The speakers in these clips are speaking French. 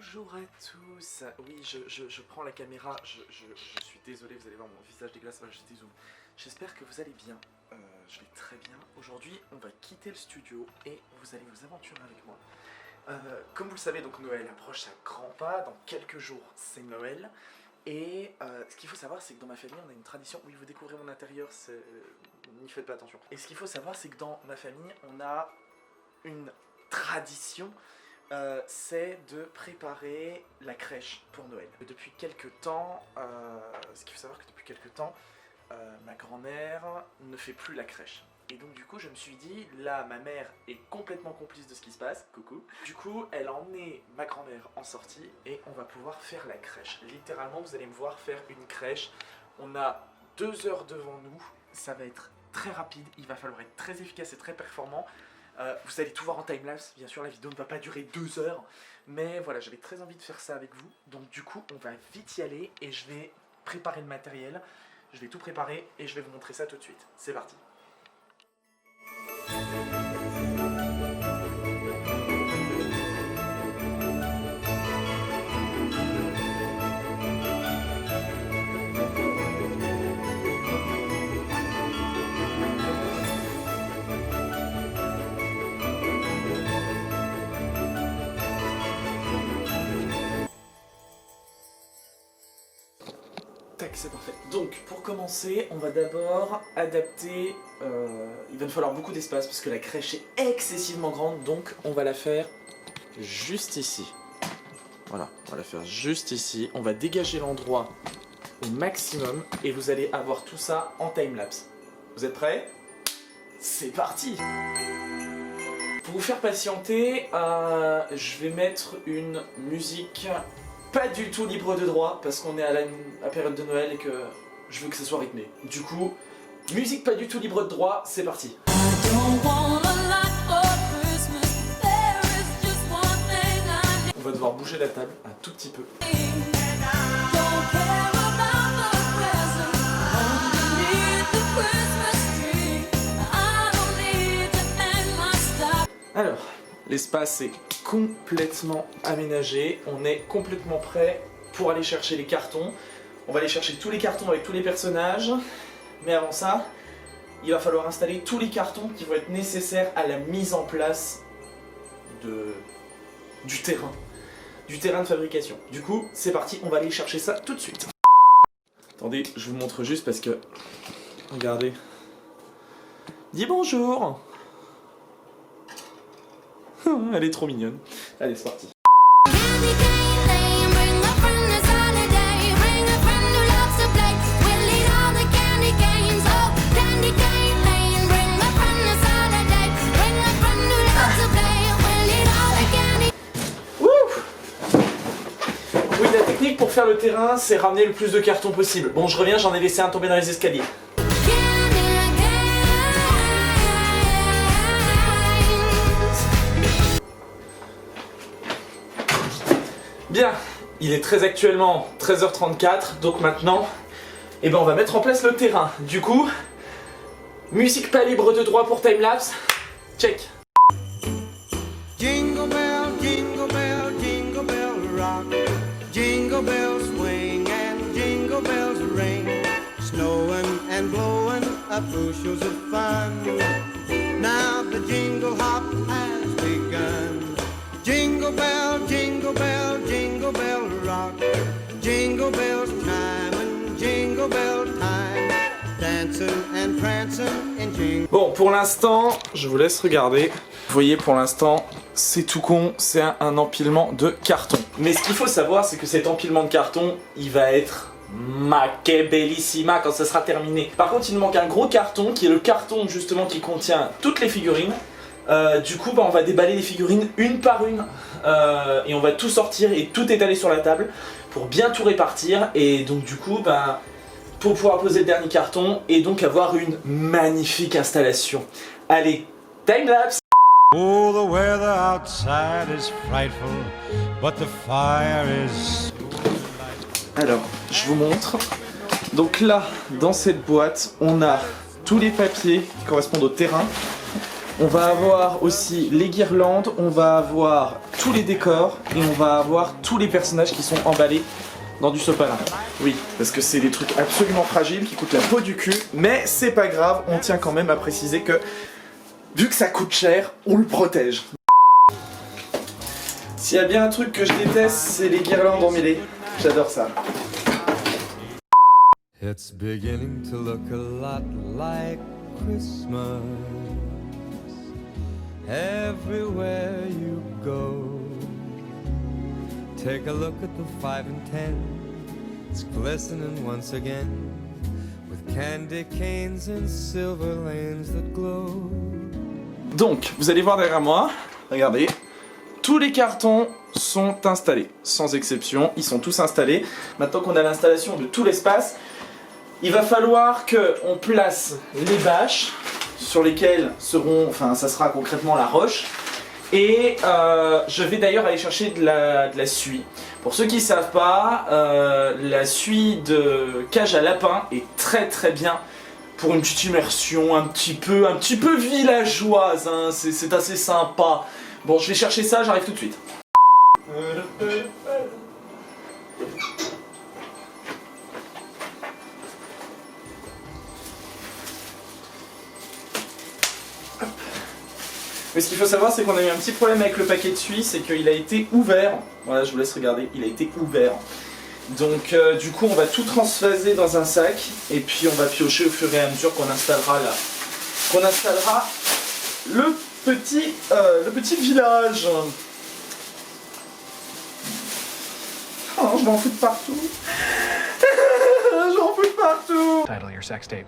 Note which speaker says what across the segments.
Speaker 1: Bonjour à tous. Oui, je prends la caméra, je suis désolé, vous allez voir mon visage dégueulasse, voilà, je dézoome. J'espère que vous allez bien, je vais très bien. Aujourd'hui, on va quitter le studio et vous allez vous aventurer avec moi. Comme vous le savez, donc Noël approche à grands pas, dans quelques jours c'est Noël. Et ce qu'il faut savoir, c'est que dans ma famille, on a une tradition. Oui, vous découvrez mon intérieur, n'y faites pas attention. Et ce qu'il faut savoir, c'est que dans ma famille, on a une tradition. C'est de préparer la crèche pour Noël. Depuis quelques temps, ce qu'il faut savoir que depuis quelques temps, ma grand-mère ne fait plus la crèche. Et donc du coup je me suis dit, là ma mère est complètement complice de ce qui se passe, coucou. Du coup elle a emmené ma grand-mère en sortie et on va pouvoir faire la crèche. Littéralement vous allez me voir faire une crèche. On a 2 heures devant nous, ça va être très rapide, il va falloir être très efficace et très performant. Vous allez tout voir en timelapse, bien sûr la vidéo ne va pas durer 2 heures, mais voilà, j'avais très envie de faire ça avec vous, donc du coup on va vite y aller et je vais préparer le matériel, je vais tout préparer et je vais vous montrer ça tout de suite. C'est parti. C'est parfait. Donc pour commencer, on va d'abord adapter, il va nous falloir beaucoup d'espace parce que la crèche est excessivement grande, donc on va la faire juste ici. Voilà, on va la faire juste ici. On va dégager l'endroit au maximum et vous allez avoir tout ça en timelapse. Vous êtes prêts? C'est parti! Pour vous faire patienter, je vais mettre une musique pas du tout libre de droit parce qu'on est à la période de Noël et que je veux que ça soit rythmé. Du coup, musique pas du tout libre de droit, c'est parti. On va devoir bouger la table un tout petit peu. Alors, l'espace est complètement aménagé, on est complètement prêt pour aller chercher les cartons. On va aller chercher tous les cartons avec tous les personnages, mais avant ça, il va falloir installer tous les cartons qui vont être nécessaires à la mise en place du terrain de fabrication. Du coup, c'est parti, on va aller chercher ça tout de suite. Attendez, je vous montre juste parce que, regardez, dis bonjour. Elle est trop mignonne. Allez, c'est parti. Oui, la technique pour faire le terrain, c'est ramener le plus de cartons possible. Bon, je reviens, j'en ai laissé un tomber dans les escaliers. Bien, il est très actuellement 13h34, donc maintenant, on va mettre en place le terrain. Du coup, musique pas libre de droit pour timelapse, check.
Speaker 2: Jingle bell, jingle bell, jingle bell rock. Jingle bells swing and jingle bells ring. Snowing and blowing up bushels of fun. Now the jingle hop has begun. Jingle bell, jingle bell, jingle bell rock. Jingle bells chime and jingle bell time. Dancing and prancing in jingle.
Speaker 1: Bon, pour l'instant, je vous laisse regarder. Vous voyez, pour l'instant, c'est tout con, c'est un empilement de carton. Mais ce qu'il faut savoir, c'est que cet empilement de carton, il va être ma que bellissima quand ça sera terminé. Par contre, il nous manque un gros carton, qui est le carton justement qui contient toutes les figurines. Du coup, on va déballer les figurines une par une et on va tout sortir et tout étaler sur la table pour bien tout répartir. Et donc du coup, pour pouvoir poser le dernier carton et donc avoir une magnifique installation. Allez, timelapse!
Speaker 3: Oh, the weather outside is frightful, but the fire is...
Speaker 1: Alors, je vous montre. Donc là, dans cette boîte, on a tous les papiers qui correspondent au terrain. On va avoir aussi les guirlandes, on va avoir tous les décors et on va avoir tous les personnages qui sont emballés dans du sopalin. Oui, parce que c'est des trucs absolument fragiles qui coûtent la peau du cul, mais c'est pas grave, on tient quand même à préciser que vu que ça coûte cher, on le protège. S'il y a bien un truc que je déteste, c'est les guirlandes emmêlées. J'adore ça.
Speaker 3: It's beginning to look a lot like Christmas everywhere you go. Take a look at the 5 and 10. It's glistening once again with candy canes and silver lanes that glow.
Speaker 1: Donc, vous allez voir derrière moi, regardez, tous les cartons sont installés, sans exception, ils sont tous installés. Maintenant qu'on a l'installation de tout l'espace, il va falloir qu'on place les bâches sur lesquelles ça sera concrètement la roche. Et je vais d'ailleurs aller chercher de la suie. Pour ceux qui ne savent pas, la suie de cage à lapin est très très bien pour une petite immersion un petit peu villageoise, hein. C'est assez sympa. Bon, je vais chercher ça, j'arrive tout de suite. Mais ce qu'il faut savoir, c'est qu'on a eu un petit problème avec le paquet de suie, c'est qu'il a été ouvert. Voilà, je vous laisse regarder, il a été ouvert. Donc du coup, on va tout transvaser dans un sac, et puis on va piocher au fur et à mesure qu'on installera le petit village. Oh, je m'en fous de partout. Je m'en fous de partout.
Speaker 4: Title your sex tape.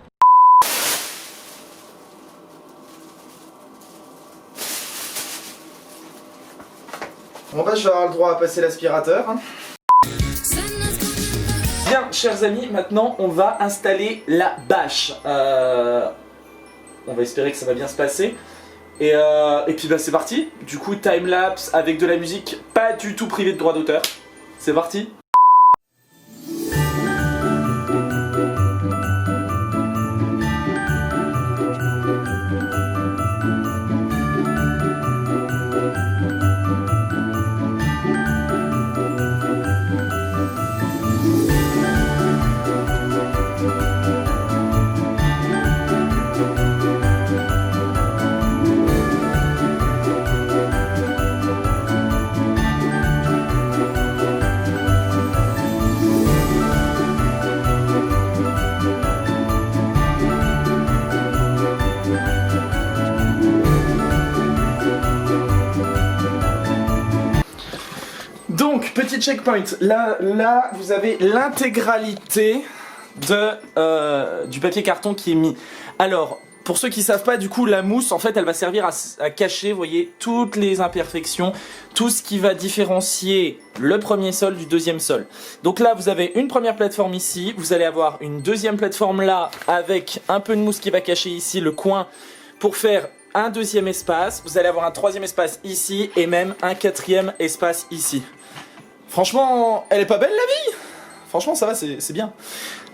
Speaker 1: Bon bah, je vais avoir le droit à passer l'aspirateur. Bien, chers amis, maintenant on va installer la bâche. On va espérer que ça va bien se passer. Et puis bah c'est parti. Du coup, time-lapse avec de la musique pas du tout privée de droit d'auteur. C'est parti. Donc, petit checkpoint, là vous avez l'intégralité du papier carton qui est mis. Alors, pour ceux qui savent pas, du coup, la mousse, en fait, elle va servir à cacher, vous voyez, toutes les imperfections, tout ce qui va différencier le premier sol du deuxième sol. Donc là, vous avez une première plateforme ici, vous allez avoir une deuxième plateforme là, avec un peu de mousse qui va cacher ici le coin pour faire un deuxième espace. Vous allez avoir un troisième espace ici et même un quatrième espace ici. Franchement, elle est pas belle la vie? Franchement, ça va, c'est bien.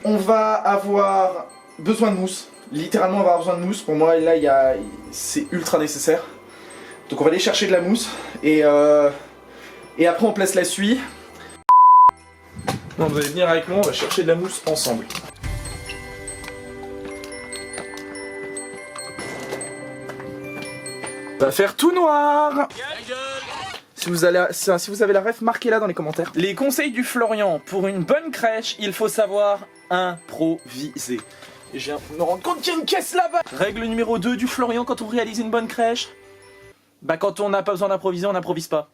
Speaker 1: On va avoir besoin de mousse. Littéralement, on va avoir besoin de mousse. Pour moi, là, c'est ultra nécessaire. Donc, on va aller chercher de la mousse. Et après, on place la suie. Bon, vous allez venir avec moi, on va chercher de la mousse ensemble. Ça va faire tout noir. Si vous avez la ref, marquez-la dans les commentaires. Les conseils du Florian. Pour une bonne crèche, il faut savoir improviser. Et je viens de me rendre compte qu'il y a une caisse là-bas. Règle numéro 2 du Florian quand on réalise une bonne crèche. Bah quand on n'a pas besoin d'improviser, on n'improvise pas.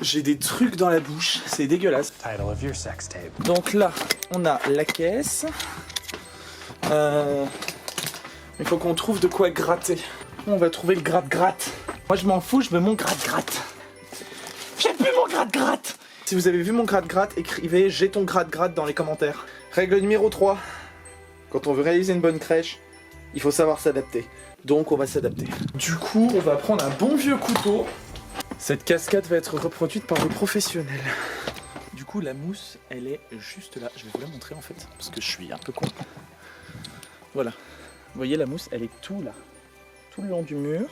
Speaker 1: J'ai des trucs dans la bouche, c'est dégueulasse.
Speaker 4: Title of your sex tape.
Speaker 1: Donc là, on a la caisse. Il faut qu'on trouve de quoi gratter. On va trouver le gratte-gratte. Moi je m'en fous, je veux mon gratte-gratte. J'ai plus mon gratte-gratte. Si vous avez vu mon gratte-gratte, écrivez j'ai ton gratte-gratte dans les commentaires. Règle numéro 3. Quand on veut réaliser une bonne crèche, il faut savoir s'adapter. Donc on va s'adapter. Du coup, on va prendre un bon vieux couteau. Cette cascade va être reproduite par des professionnels. Du coup, la mousse, elle est juste là. Je vais vous la montrer en fait, parce que je suis un peu con. Voilà. Vous voyez la mousse, elle est tout là, tout le long du mur.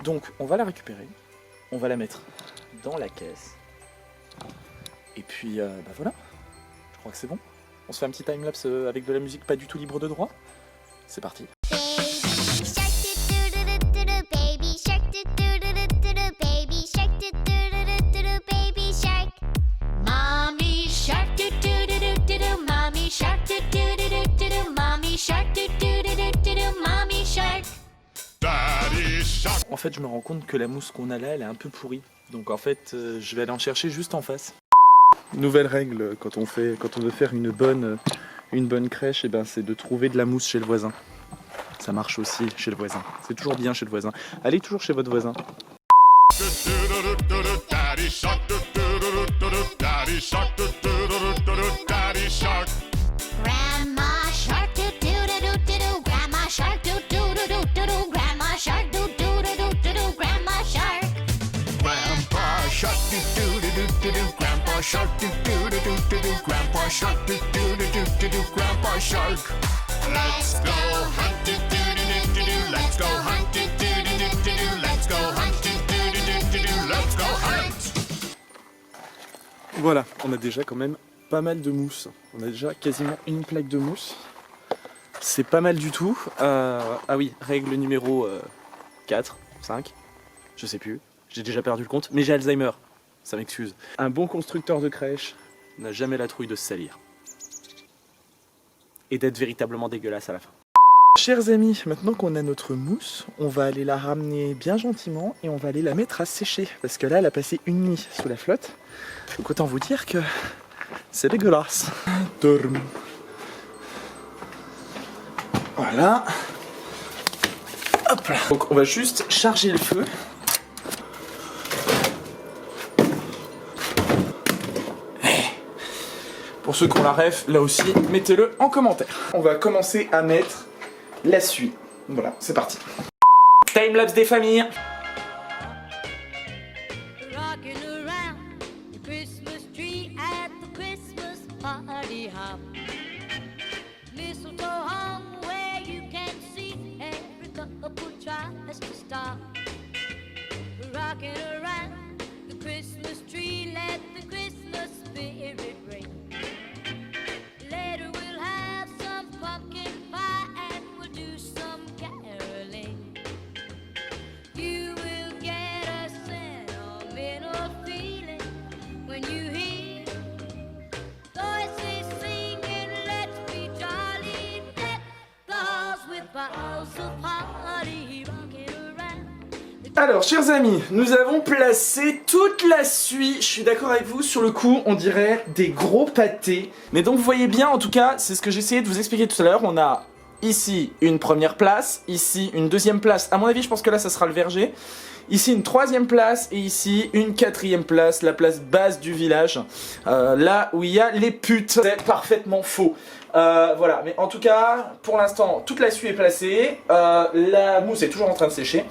Speaker 1: Donc on va la récupérer, on va la mettre dans la caisse. Et puis bah voilà, je crois que c'est bon. On se fait un petit timelapse avec de la musique pas du tout libre de droit. C'est parti. En fait, je me rends compte que la mousse qu'on a là, elle est un peu pourrie. Donc en fait, je vais aller en chercher juste en face. Nouvelle règle quand on veut faire une bonne crèche, et ben, c'est de trouver de la mousse chez le voisin. Ça marche aussi chez le voisin. C'est toujours bien chez le voisin. Allez toujours chez votre voisin.
Speaker 5: Grandpa Shark, Grandpa Shark, Grandpa Shark. Let's go hunt, let's go hunt, let's go hunt, let's go hunt.
Speaker 1: Voilà, on a déjà quand même pas mal de mousse. On a déjà quasiment une plaque de mousse. C'est pas mal du tout. Ah oui, règle numéro 4, 5, je sais plus. J'ai déjà perdu le compte, mais j'ai Alzheimer. Ça m'excuse. Un bon constructeur de crèche n'a jamais la trouille de se salir. Et d'être véritablement dégueulasse à la fin. Chers amis, maintenant qu'on a notre mousse, on va aller la ramener bien gentiment et on va aller la mettre à sécher. Parce que là, elle a passé une nuit sous la flotte. Donc autant vous dire que c'est dégueulasse. Dorme. Voilà. Hop là. Donc on va juste charger le feu. Pour ceux qui ont la ref, là aussi, mettez-le en commentaire. On va commencer à mettre la suie. Voilà, c'est parti. Timelapse des familles. Alors, chers amis, nous avons placé toute la suie. Je suis d'accord avec vous, sur le coup, on dirait des gros pâtés. Mais donc, vous voyez bien, en tout cas, c'est ce que j'essayais de vous expliquer tout à l'heure. On a ici une première place, ici une deuxième place. À mon avis, je pense que là, ça sera le verger. Ici, une troisième place et ici, une quatrième place, la place basse du village. Là où il y a les putes. C'est parfaitement faux. Voilà, mais en tout cas, pour l'instant, toute la suie est placée. La mousse est toujours en train de sécher.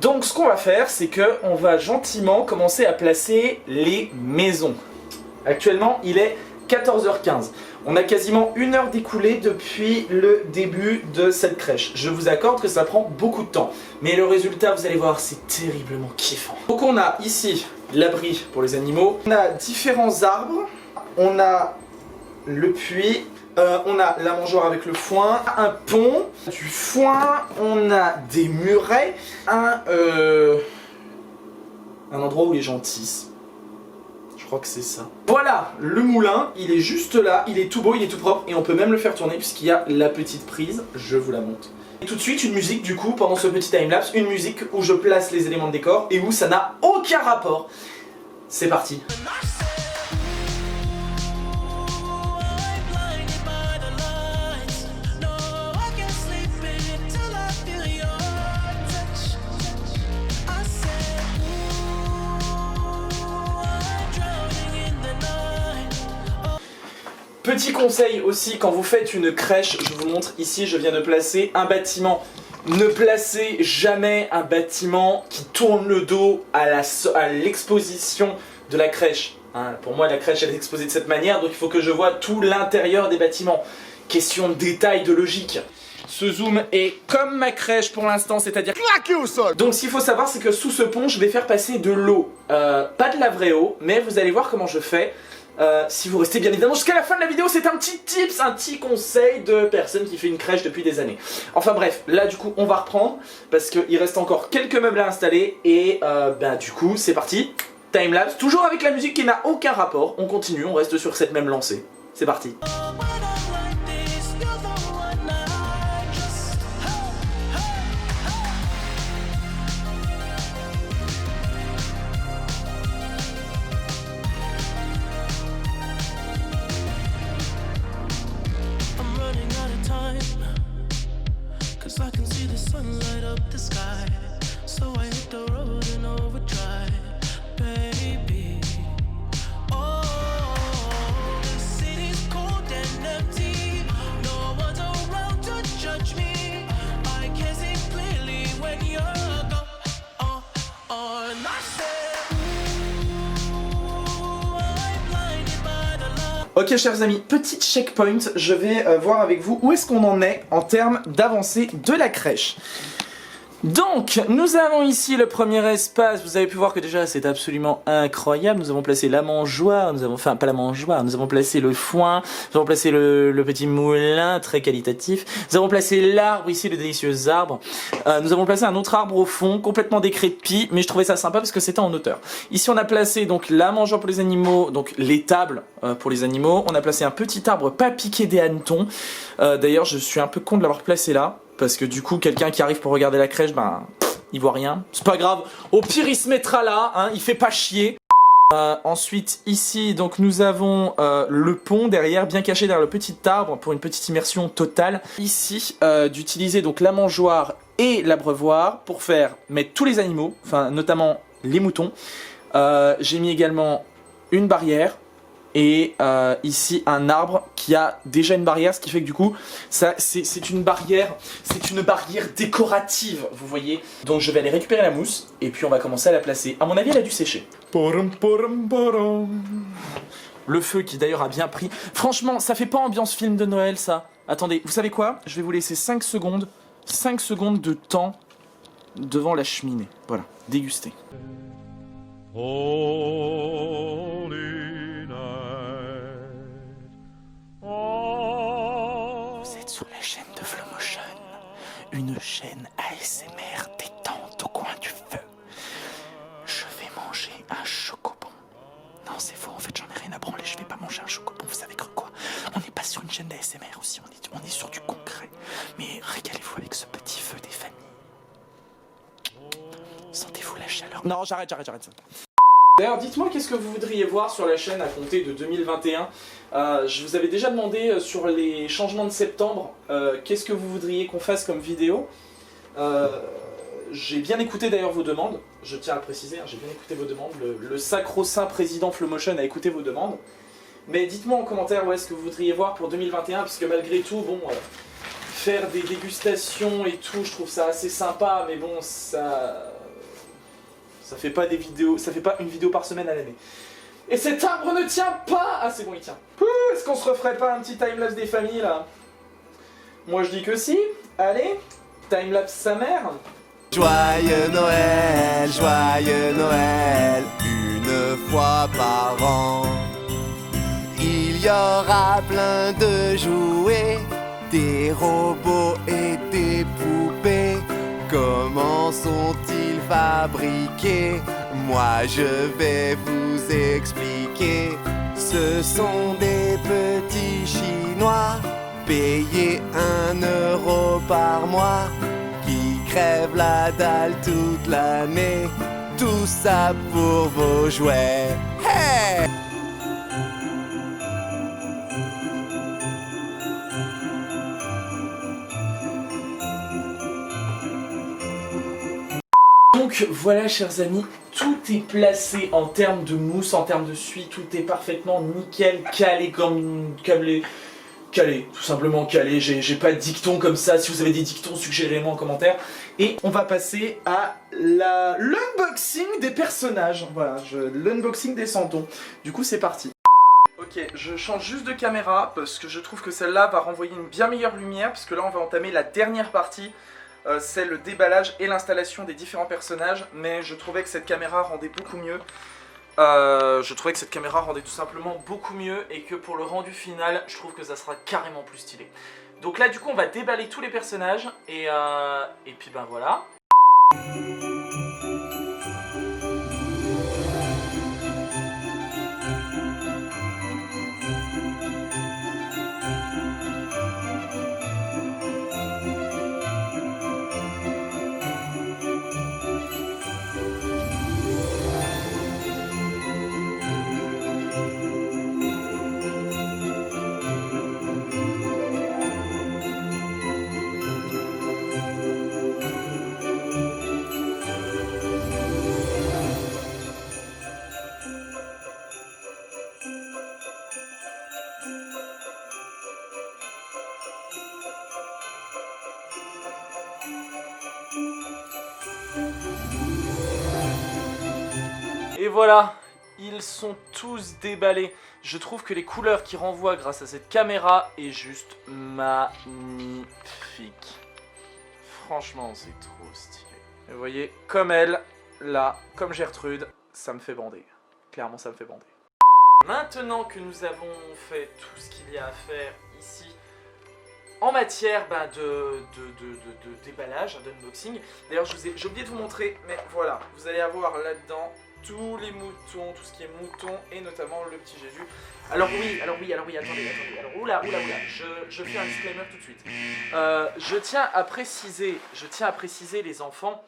Speaker 1: Donc ce qu'on va faire, c'est que on va gentiment commencer à placer les maisons. Actuellement, il est 14h15. On a quasiment une heure d'écoulée depuis le début de cette crèche. Je vous accorde que ça prend beaucoup de temps. Mais le résultat, vous allez voir, c'est terriblement kiffant. Donc on a ici l'abri pour les animaux. On a différents arbres. On a le puits. On a la mangeoire avec le foin, un pont, du foin, on a des murets, un endroit où les gens tissent. Je crois que c'est ça. Voilà, le moulin, il est juste là, il est tout beau, il est tout propre et on peut même le faire tourner puisqu'il y a la petite prise, je vous la montre. Et tout de suite une musique du coup pendant ce petit timelapse, une musique où je place les éléments de décor et où ça n'a aucun rapport. C'est parti. Petit conseil aussi, quand vous faites une crèche, je vous montre ici, je viens de placer un bâtiment. Ne placez jamais un bâtiment qui tourne le dos à l'exposition de la crèche. Hein, pour moi, la crèche elle est exposée de cette manière, donc il faut que je vois tout l'intérieur des bâtiments. Question de détail, de logique. Ce zoom est comme ma crèche pour l'instant, c'est-à-dire claqué au sol. Donc ce qu'il faut savoir, c'est que sous ce pont, je vais faire passer de l'eau. Pas de la vraie eau, mais vous allez voir comment je fais. Si vous restez bien évidemment jusqu'à la fin de la vidéo, c'est un petit tips, un petit conseil de personne qui fait une crèche depuis des années. Enfin bref, là du coup on va reprendre parce qu'il reste encore quelques meubles à installer et du coup c'est parti, timelapse, toujours avec la musique qui n'a aucun rapport, on continue, on reste sur cette même lancée, c'est parti.
Speaker 6: I can see the sun light up the sky, so I hit the road in overdrive, baby. Oh, the city's cold and empty, no one's around to judge me. I can see clearly when you're gone. And I said, ooh, I'm blinded by the light.
Speaker 1: Ok chers amis, petit checkpoint, je vais voir avec vous où est-ce qu'on en est en termes d'avancée de la crèche. Donc, nous avons ici le premier espace, vous avez pu voir que déjà c'est absolument incroyable, nous avons placé la mangeoire, enfin pas la mangeoire, nous avons placé le foin, nous avons placé le petit moulin très qualitatif, nous avons placé l'arbre ici, le délicieux arbre, nous avons placé un autre arbre au fond, complètement décrépit, mais je trouvais ça sympa parce que c'était en hauteur. Ici on a placé donc la mangeoire pour les animaux, donc les tables pour les animaux, on a placé un petit arbre pas piqué des hannetons, d'ailleurs je suis un peu con de l'avoir placé là, parce que du coup quelqu'un qui arrive pour regarder la crèche, il voit rien. C'est pas grave, au pire il se mettra là, hein, il fait pas chier. Ensuite ici donc nous avons le pont derrière, bien caché derrière le petit arbre pour une petite immersion totale. Ici d'utiliser donc la mangeoire et l'abreuvoir pour mettre tous les animaux, enfin notamment les moutons. J'ai mis également une barrière. Et ici un arbre qui a déjà une barrière, ce qui fait que du coup c'est une barrière décorative, vous voyez. Donc je vais aller récupérer la mousse et puis on va commencer à la placer. À mon avis elle a dû sécher. Le feu qui d'ailleurs a bien pris. Franchement ça fait pas ambiance film de Noël ça. Attendez, vous savez quoi? Je vais vous laisser 5 secondes de temps devant la cheminée. Voilà, dégustez. Sur la chaîne de Flomotion, une chaîne ASMR détente au coin du feu. Je vais manger un chocobon. Non, c'est faux, en fait, j'en ai rien à branler, je vais pas manger un chocobon, vous savez cru quoi? On n'est pas sur une chaîne d'ASMR aussi, on est sur du concret. Mais régalez-vous avec ce petit feu des familles. Sentez-vous la chaleur? Non, j'arrête ça. D'ailleurs, dites-moi qu'est-ce que vous voudriez voir sur la chaîne à compter de 2021. Je vous avais déjà demandé sur les changements de septembre, qu'est-ce que vous voudriez qu'on fasse comme vidéo. J'ai bien écouté d'ailleurs vos demandes, je tiens à le préciser, hein, j'ai bien écouté vos demandes. Le sacro-saint président Flomotion a écouté vos demandes. Mais dites-moi en commentaire où est-ce que vous voudriez voir pour 2021, parce que malgré tout, bon, faire des dégustations et tout, je trouve ça assez sympa, mais bon, ça fait pas des vidéos, ça fait pas une vidéo par semaine à l'année. Et cet arbre ne tient pas! Ah c'est bon, il tient. Est-ce qu'on se referait pas un petit timelapse des familles là? Moi je dis que si. Allez, timelapse sa mère.
Speaker 2: Joyeux Noël, une fois par an. Il y aura plein de jouets, des robots et des poupées. Comment sont-ils fabriqués? Moi je vais vous expliquer. Ce sont des petits Chinois, payés 1 € par mois, qui crèvent la dalle toute l'année. Tout ça pour vos jouets. Hey!
Speaker 1: Donc voilà chers amis, tout est placé en termes de mousse, en termes de suie, tout est parfaitement nickel, calé comme les... Calé, tout simplement calé, j'ai pas de dicton comme ça, si vous avez des dictons suggérez-moi en commentaire. Et on va passer à l'unboxing des personnages, voilà, l'unboxing des santons. Du coup c'est parti. Ok Ok, je change juste de caméra parce que je trouve que celle-là va renvoyer une bien meilleure lumière, parce que là on va entamer la dernière partie, c'est le déballage et l'installation des différents personnages, mais je trouvais que cette caméra rendait beaucoup mieux. Je trouvais que cette caméra rendait tout simplement beaucoup mieux et que pour le rendu final, je trouve que ça sera carrément plus stylé. Donc là du coup on va déballer tous les personnages et puis ben voilà. Et voilà, ils sont tous déballés. Je trouve que les couleurs qui renvoient grâce à cette caméra est juste magnifique. Franchement, c'est trop stylé. Et vous voyez, comme elle, là, comme Gertrude, ça me fait bander. Clairement, ça me fait bander. Maintenant que nous avons fait tout ce qu'il y a à faire ici, en matière de déballage, d'unboxing. D'ailleurs, j'ai oublié de vous montrer, mais voilà, vous allez avoir là-dedans tous les moutons, tout ce qui est mouton, et notamment le petit Jésus. Alors oui, attendez, alors oula, je fais un disclaimer tout de suite. Je tiens à préciser les enfants,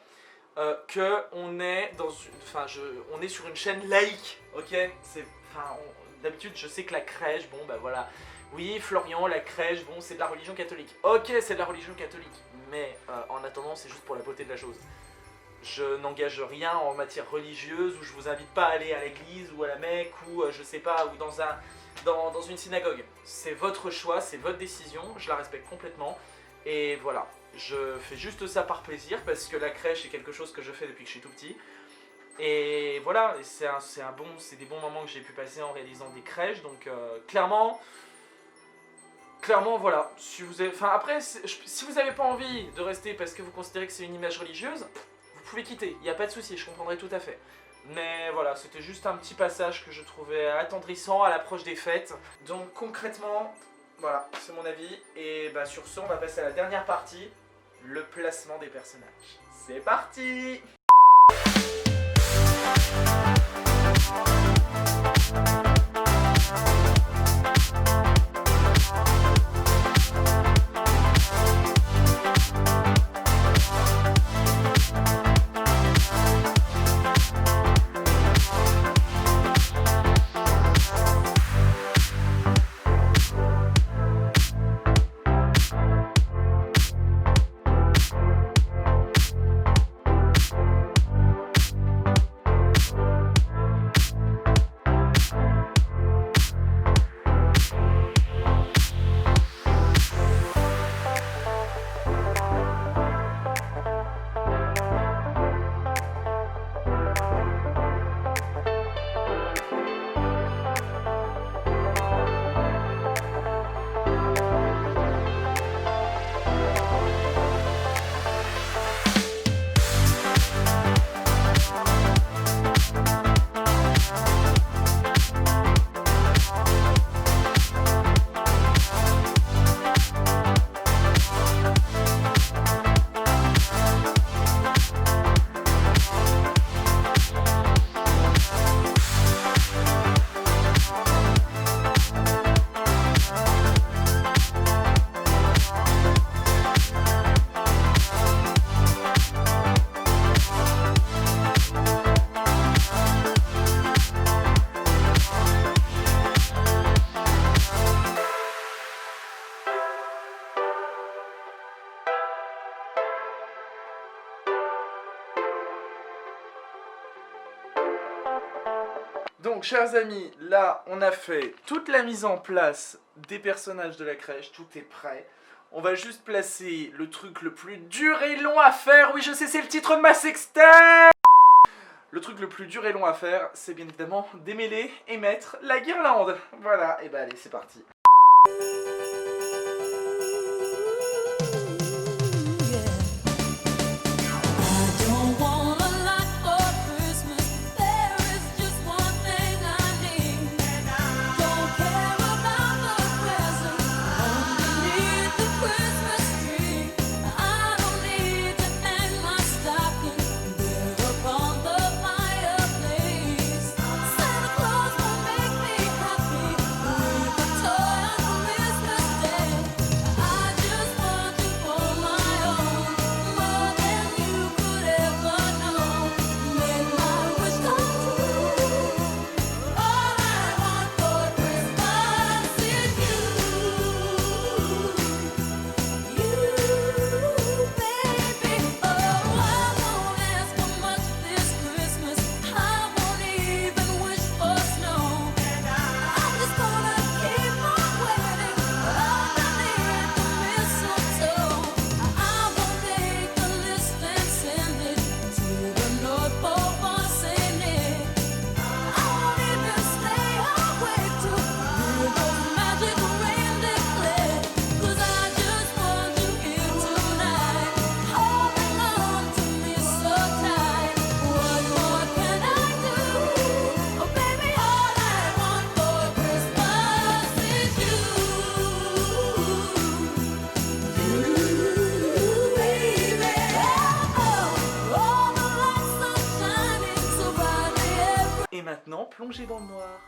Speaker 1: que on est dans on est sur une chaîne laïque, ok. D'habitude, je sais que la crèche, bon bah voilà. Oui, Florian, la crèche, bon, c'est de la religion catholique. Ok, c'est de la religion catholique, mais en attendant, c'est juste pour la beauté de la chose. Je n'engage rien en matière religieuse, où je vous invite pas à aller à l'église, ou à la Mecque, ou je sais pas, ou dans une synagogue. C'est votre choix, c'est votre décision, je la respecte complètement. Et voilà, je fais juste ça par plaisir, parce que la crèche est quelque chose que je fais depuis que je suis tout petit. Et voilà, c'est des bons moments que j'ai pu passer en réalisant des crèches, donc clairement, voilà, si vous avez, si vous n'avez pas envie de rester parce que vous considérez que c'est une image religieuse, vous pouvez quitter, il n'y a pas de souci, je comprendrai tout à fait. Mais voilà, c'était juste un petit passage que je trouvais attendrissant à l'approche des fêtes. Donc concrètement, voilà, c'est mon avis. Et bah sur ce, on va passer à la dernière partie, le placement des personnages. C'est parti! Donc, chers amis, là, on a fait toute la mise en place des personnages de la crèche, tout est prêt. On va juste placer le truc le plus dur et long à faire. Oui, je sais, c'est le titre de ma sextape. Le truc le plus dur et long à faire, c'est bien évidemment démêler et mettre la guirlande. Voilà, et bah allez, c'est parti. Et maintenant, plongez dans le noir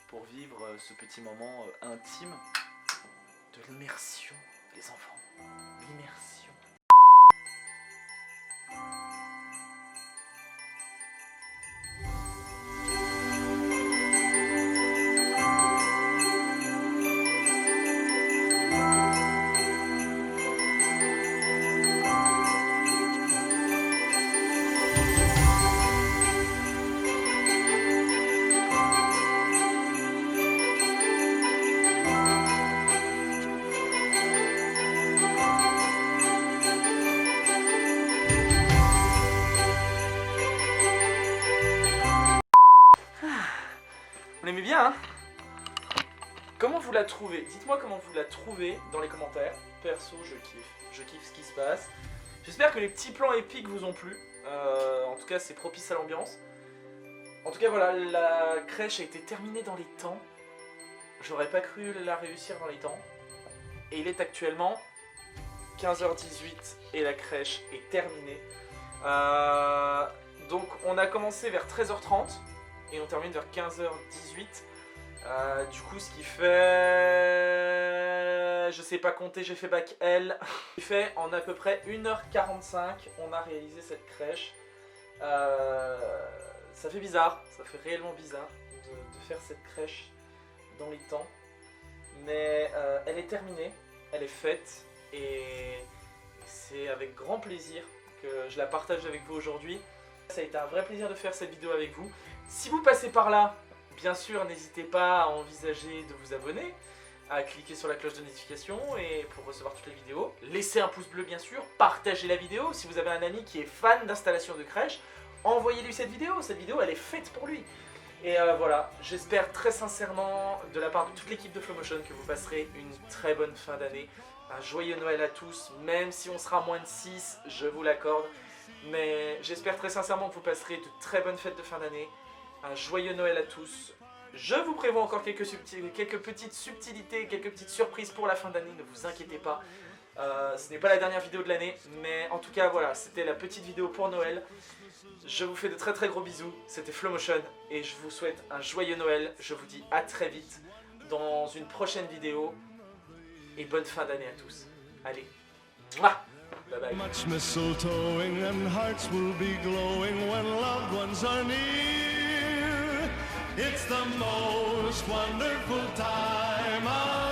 Speaker 1: pour vivre ce petit moment intime de l'immersion, les enfants. L'immersion. On aimait bien, hein? Comment vous la trouvez? Dites-moi comment vous la trouvez dans les commentaires. Perso, je kiffe ce qui se passe. J'espère que les petits plans épiques vous ont plu. En tout cas, c'est propice à l'ambiance. En tout cas, voilà, la crèche a été terminée dans les temps. J'aurais pas cru la réussir dans les temps. Et il est actuellement 15h18 et la crèche est terminée. Donc, on a commencé vers 13h30. Et on termine vers 15h18. Du coup, ce qui fait... Je sais pas compter, j'ai fait bac L. Ce qui fait en à peu près 1h45, on a réalisé cette crèche. Ça fait bizarre, ça fait réellement bizarre de faire cette crèche dans les temps. Mais elle est terminée, elle est faite. Et c'est avec grand plaisir que je la partage avec vous aujourd'hui. Ça a été un vrai plaisir de faire cette vidéo avec vous. Si vous passez par là, bien sûr, n'hésitez pas à envisager de vous abonner, à cliquer sur la cloche de notification et pour recevoir toutes les vidéos. Laissez un pouce bleu, bien sûr, partagez la vidéo. Si vous avez un ami qui est fan d'installation de crèche, envoyez-lui cette vidéo. Cette vidéo, elle est faite pour lui. Et voilà, j'espère très sincèrement, de la part de toute l'équipe de Flowmotion, que vous passerez une très bonne fin d'année. Un joyeux Noël à tous, même si on sera moins de 6, je vous l'accorde. Mais j'espère très sincèrement que vous passerez de très bonnes fêtes de fin d'année. Un joyeux Noël à tous. Je vous prévois encore quelques petites subtilités, quelques petites surprises pour la fin d'année, ne vous inquiétez pas. Ce n'est pas la dernière vidéo de l'année, mais en tout cas voilà, c'était la petite vidéo pour Noël. Je vous fais de très très gros bisous, c'était Flowmotion et je vous souhaite un joyeux Noël. Je vous dis à très vite dans une prochaine vidéo et bonne fin d'année à tous. Allez, mouah, bye bye.
Speaker 5: Much mistletoeing and hearts will be glowing when loved ones are near. It's the most wonderful time of